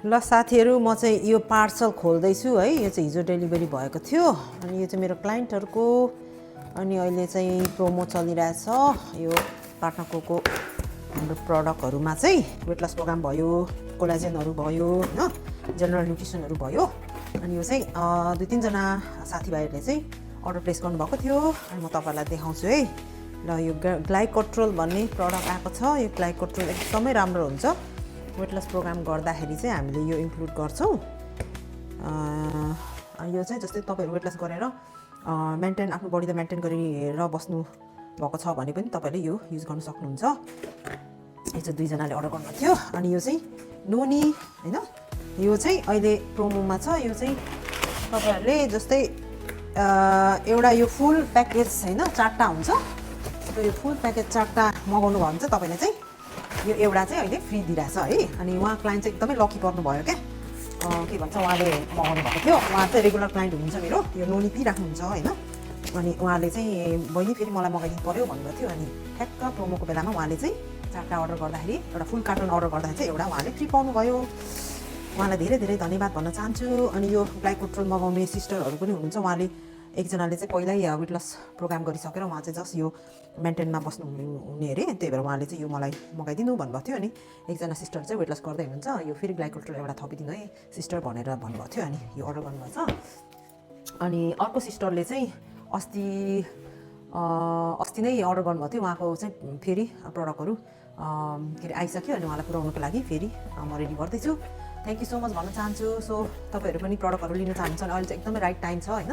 ल साथीहरू म चाहिँ यो पार्सल खोल्दैछु है यो चाहिँ हिजो डेलिभरी भएको थियो अनि यो चाहिँ मेरो क्लाइन्टहरूको अनि अहिले चाहिँ प्रोमो चलिरहेछ यो पार्टनरको हाम्रो प्रडक्टहरुमा चाहिँ वेट लस प्रोग्राम भयो कोलाजेनहरु भयो हैन जनरल न्युट्रिसनहरु भयो अनि यो चाहिँ 2-3 जना साथीभाइहरुले चाहिँ अर्डर प्लेस गर्नुभएको थियो अनि म तपाईहरुलाई देखाउँछु है ल यो ग्लाइकोट्रोल भन्ने प्रडक्ट आएको छ यो ग्लाइकोट्रोल एकदमै राम्रो हुन्छ वेट लस प्रोग्राम गर्दाखेरि चाहिँ हामीले यो इन्क्लुड गर्छौं यो चाहिँ जस्तै तपाईहरु वेट लस गरेर मेन्टेन आफ्नो बडीलाई मेन्टेन गरेर बस्नु भएको छ भने पनि तपाईले यो युज गर्न सक्नुहुन्छ यो चाहिँ 2 जनाले अर्डर गर्नु थियो अनि यो चाहिँ नोनी हैन यो चाहिँ अहिले प्रोमोमा छ यो चाहिँ तपाईहरुले जस्तै एउटा यो फुल प्याकेज हैन 4टा हुन्छ यो फुल प्याकेज 4टा मगाउनु भयो भने चाहिँ तपाईले चाहिँ यो एउटा चाहिँ अहिले फ्री दिइराछ है अनि उहाँ क्लाइन्ट चाहिँ एकदमै लकी पर्नु भयो के भन्छ उहाँले मगाउनु भएको थियो उहाँ चाहिँ रेगुलर क्लाइन्ट हुनुहुन्छ मेरो यो नोनी पिराख्नुहुन्छ हैन अनि उहाँले चाहिँ बहिनी फेरि मलाई मगाइदिनु पर्यो भन्नुभएको थियो अनि ठ्याक्क प्रोमोको बेलामा उहाँले चाहिँ 4टा अर्डर गर्दाखेरि एउटा फुल कार्टन अर्डर गर्दाखेरि चाहिँ एउटा उहाँले फ्री पाउनु भयो उहाँलाई धेरै धेरै धन्यवाद भन्न चाहन्छु अनि यो ग्लाइकोट्रोल मगाउने सिस्टरहरु पनि हुनुहुन्छ उहाँले एकजनाले चाहिँ पहिल्यै वेट लस प्रोग्राम गरिसकेर उहाँ चाहिँ जस्ट यो मेन्टेनमा बस्नु हुने अरे त्यही भएर उहाँले चाहिँ यो मलाई मगाइदिनु भन्नुभएको थियो अनि एकजना सिस्टर चाहिँ वेट लस गर्दै हुनुहुन्छ यो फेरि ग्लाइकोट्रोल एउटा थपिदिनु है सिस्टर भनेर भन्नुभएको थियो अनि यो अर्डर गर्नुभएको छ अनि अर्को सिस्टरले चाहिँ अस्ति नै अर्डर गर्नुभएको थियो उहाँको चाहिँ फेरि प्रडक्टहरु के आइसक्यो अनि उहाँलाई पुर्याउनको लागि फेरि म रेडी गर्दैछु थ्यांक यू सो मच भन्न चाहन्छु सो तपाईहरु पनि प्रडक्टहरु लिन चाहनुहुन्छ भने अहिले चाहिँ एकदमै राइट टाइम छ हैन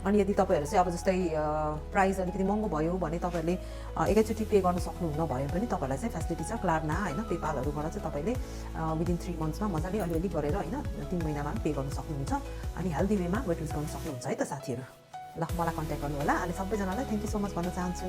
अनि यदि तपाईहरु चाहिँ अब जस्तै प्राइस अलिकति महँगो भयो भने तपाईहरुले एकैचोटी पे गर्न सक्नुहुन्न भयो भने तपाईहरुलाई चाहिँ फ्यासिलिटी छ क्लार्ना हैन पेपालहरुबाट चाहिँ तपाईले विदिन 3 मन्थ्समा मजाले अलिअलि गरेर हैन 3 महिनामा पे गर्न सक्नुहुन्छ अनि हेल्दी वेमा वेट लुज गर्न सक्नुहुन्छ है त साथीहरु ल मलाई कन्ट्याक्ट गर्नु होला अनि सबैजनालाई थ्यांक यू सो मच भन्न चाहन्छु